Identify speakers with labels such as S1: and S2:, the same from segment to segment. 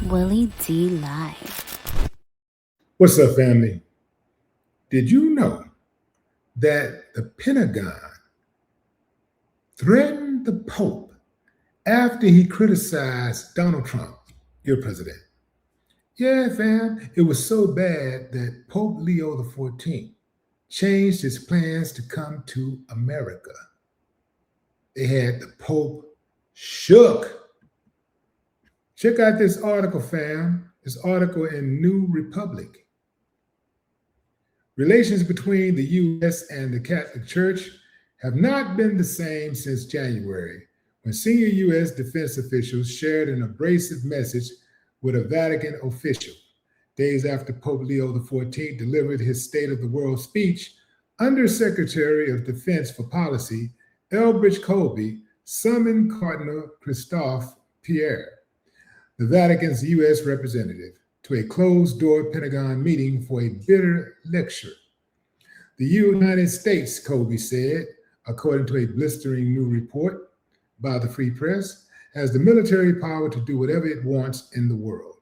S1: Willie D Live.
S2: What's up, family? Did you know that the Pentagon threatened the Pope after he criticized Donald Trump, your president? Yeah, fam, it was so bad that Pope Leo XIV changed his plans to come to America. They had the Pope shook. Check out this article, fam. This article in New Republic. Relations between the U.S. and the Catholic Church have not been the same since January, when senior U.S. defense officials shared an abrasive message with a Vatican official. Days after Pope Leo XIV delivered his State of the World speech, Undersecretary of Defense for Policy, Elbridge Colby, summoned Cardinal Christophe Pierre, the Vatican's U.S. representative, to a closed-door Pentagon meeting for a bitter lecture. The United States, Colby said, according to a blistering new report by the Free Press, has the military power to do whatever it wants in the world.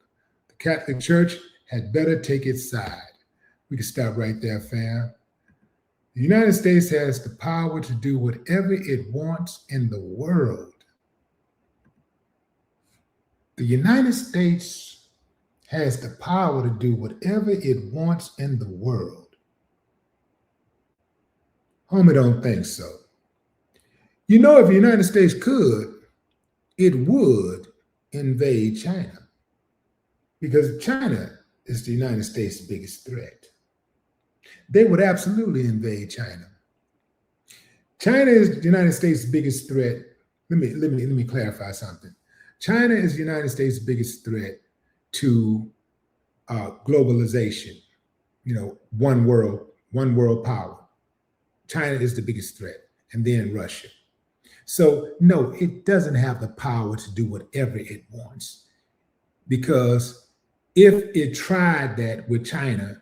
S2: The Catholic Church had better take its side. We can stop right there, fam. The United States has the power to do whatever it wants in the world. The United States has the power to do whatever it wants in the world. Homie, don't think so. You know, if the United States could, it would invade China, because China is the United States' biggest threat. They would absolutely invade China. China is the United States' biggest threat. Let me clarify something. China is the United States' biggest threat to globalization. You know, one world power. China is the biggest threat, and then Russia. So no, it doesn't have the power to do whatever it wants, because if it tried that with China,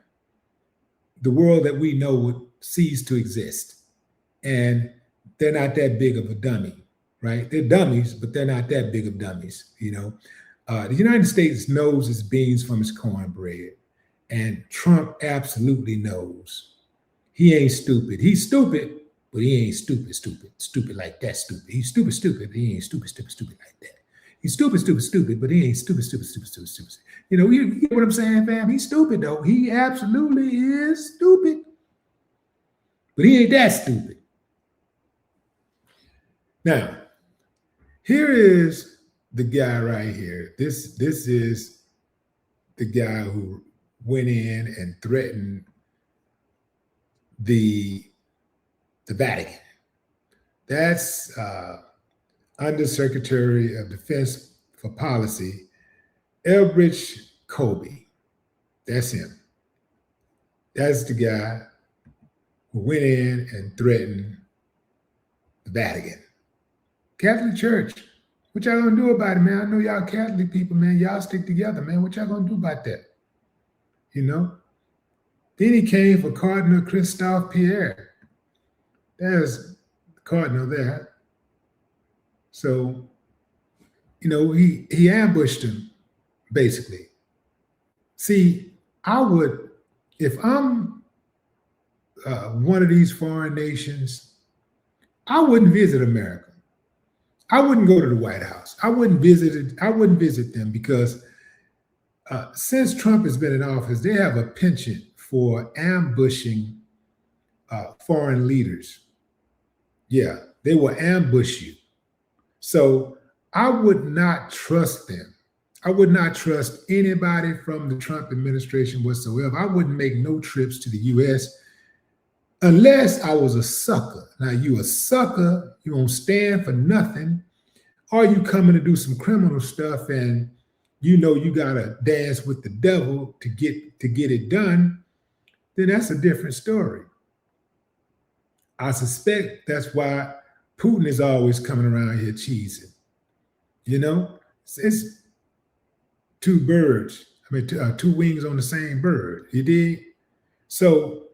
S2: the world that we know would cease to exist. And they're not that big of a dummy, right? They're dummies, but they're not that big of dummies, you know? The United States knows its beans from its cornbread, and Trump absolutely knows. He ain't stupid. He's stupid, but he ain't stupid like that stupid. He's stupid, but he ain't stupid like that. He's stupid, but he ain't stupid. You know, you get what I'm saying, fam? He's stupid, though. He absolutely is stupid, but he ain't that stupid. Now, here is the guy right here. This is the guy who went in and threatened the Vatican. That's Undersecretary of Defense for Policy, Elbridge Colby. That's him. That's the guy who went in and threatened the Vatican. Catholic Church, what y'all gonna do about it, man? I know y'all Catholic people, man. Y'all stick together, man. What y'all gonna do about that? You know? Then he came for Cardinal Christophe Pierre. There's the cardinal there. So, you know, he ambushed him, basically. See, I would, if I'm one of these foreign nations, I wouldn't visit America. I wouldn't go to the White House. I wouldn't visit them, because since Trump has been in office, they have a penchant for ambushing foreign leaders. Yeah, they will ambush you. So I would not trust them. I would not trust anybody from the Trump administration whatsoever. I wouldn't make no trips to the U.S. unless I was a sucker. Now, you a sucker, you won't stand for nothing, or you coming to do some criminal stuff and you know you gotta dance with the devil to get it done, then that's a different story. I suspect that's why Putin is always coming around here cheesing. You know, it's two birds. I mean, two wings on the same bird. You dig? So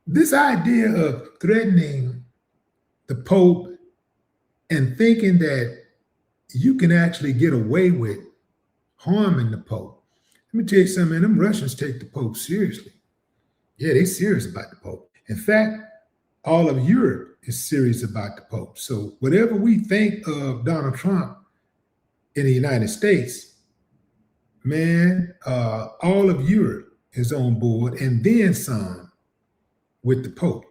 S2: this idea of threatening the Pope and thinking that you can actually get away with harming the Pope. Let me tell you something, man, them Russians take the Pope seriously. Yeah, they serious about the Pope. In fact, all of Europe is serious about the Pope. So whatever we think of Donald Trump in the United States, man, all of Europe is on board, and then some with the Pope.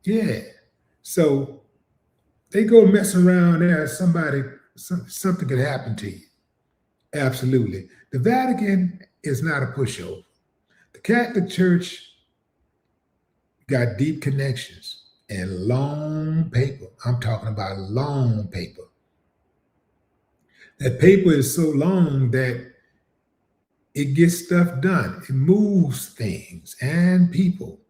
S2: Yeah. So they go mess around there, something could happen to you. Absolutely. The Vatican is not a pushover. The Catholic Church got deep connections and long paper. I'm talking about long paper. That paper is so long that it gets stuff done. It moves things and people.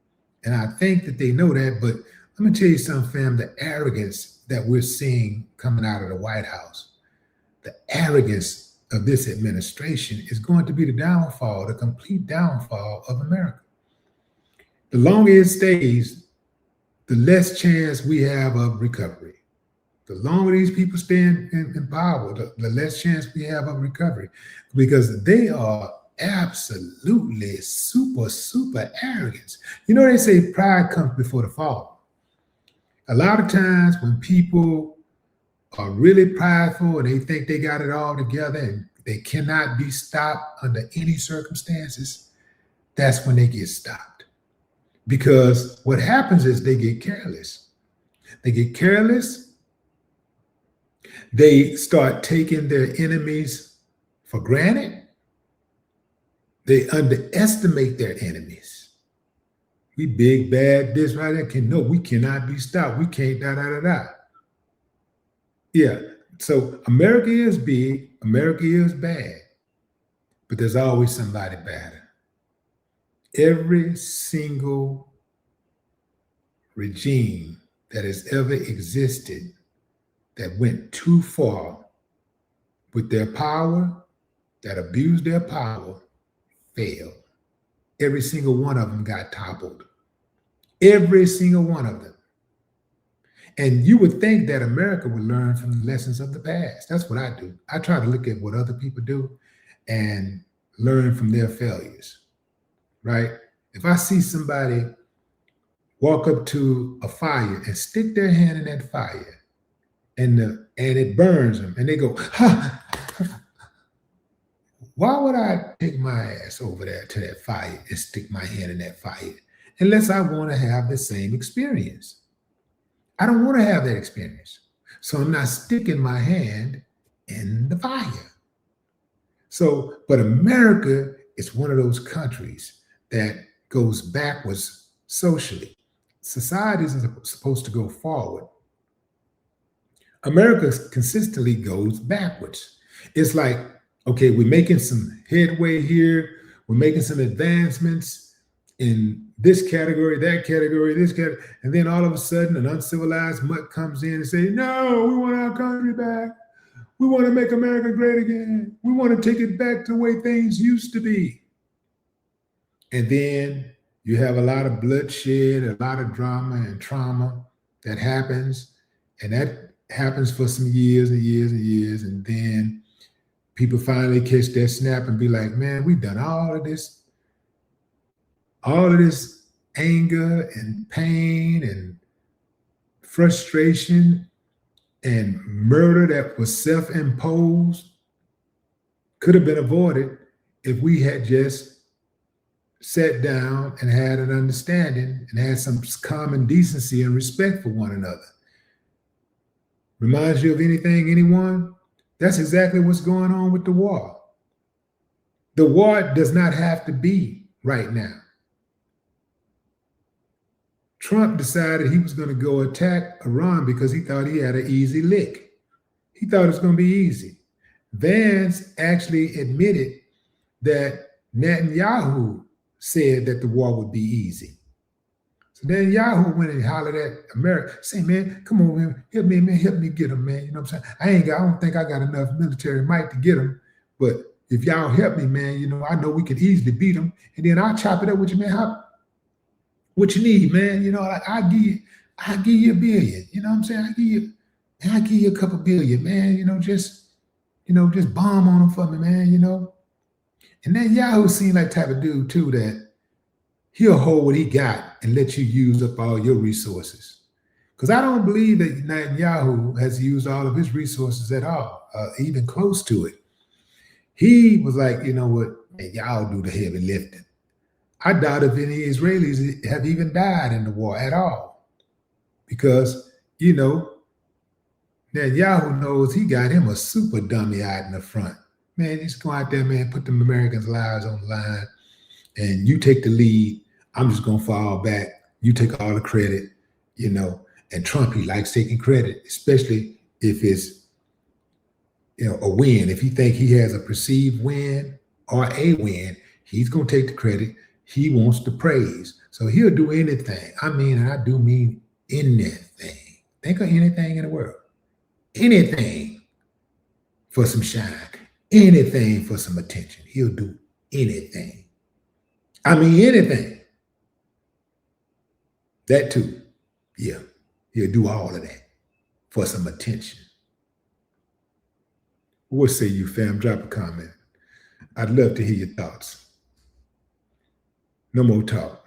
S2: And I think that they know that, but let me tell you something, fam, the arrogance that we're seeing coming out of the White House, the arrogance of this administration is going to be the downfall, the complete downfall of America. The longer it stays, the less chance we have of recovery. The longer these people stay in power, the less chance we have of recovery, because they are absolutely super arrogant. You know, they say pride comes before the fall. A lot of times when people are really prideful and they think they got it all together and they cannot be stopped under any circumstances, that's when they get stopped. Because what happens is they get careless. They get careless. They start taking their enemies for granted. They underestimate their enemies. We big, bad, this, right, that. No, we cannot be stopped. We can't, da. Yeah, so America is big, America is bad, but there's always somebody better. Every single regime that has ever existed that went too far with their power, that abused their power, failed. Every single one of them got toppled. Every single one of them. And you would think that America would learn from the lessons of the past. That's what I do. I try to look at what other people do and learn from their failures, right? If I see somebody walk up to a fire and stick their hand in that fire and it burns them and they go, ha! Why would I take my ass over there to that fire and stick my hand in that fire unless I want to have the same experience? I don't want to have that experience. So I'm not sticking my hand in the fire. So, but America is one of those countries that goes backwards socially. Societies are supposed to go forward. America consistently goes backwards. It's like, okay, we're making some headway here. We're making some advancements in this category, that category, this category. And then all of a sudden, an uncivilized mutt comes in and say, no, we want our country back. We want to make America great again. We want to take it back to the way things used to be. And then you have a lot of bloodshed, a lot of drama and trauma that happens. And that happens for some years and years and years. And then people finally catch their snap and be like, man, we've done all of this anger and pain and frustration and murder that was self-imposed could have been avoided if we had just sat down and had an understanding and had some common decency and respect for one another. Reminds you of anything, anyone? That's exactly what's going on with the war. The war does not have to be right now. Trump decided he was going to go attack Iran because he thought he had an easy lick. He thought it was going to be easy. Vance actually admitted that Netanyahu said that the war would be easy. So Netanyahu went and hollered at America, say, man, come on, man, help me get him, man. You know what I'm saying? I don't think I got enough military might to get him, but if y'all help me, man, you know, I know we can easily beat him, and then I'll chop it up with you, man. What you need, man? You know, I'll give you $1 billion. You know what I'm saying? I'll give you a couple billion, man. You know, just just bomb on them for me, man. And then Yahoo seemed like type of dude too that he'll hold what he got and let you use up all your resources. Because I don't believe that Netanyahu has used all of his resources at all, even close to it. He was like, you know what, man, y'all do the heavy lifting. I doubt if any Israelis have even died in the war at all. Because, Netanyahu knows he got him a super dummy out in the front. Man, just go out there, man, put them Americans' lives on the line, and you take the lead. I'm just going to fall back. You take all the credit, And Trump, he likes taking credit, especially if it's, a win. If he think he has a perceived win or a win, he's going to take the credit. He wants the praise. So he'll do anything. And I do mean anything. Think of anything in the world. Anything for some shine. Anything for some attention. He'll do anything. Anything. That too. Yeah. He'll do all of that for some attention. What say you, fam? Drop a comment. I'd love to hear your thoughts. No more talk.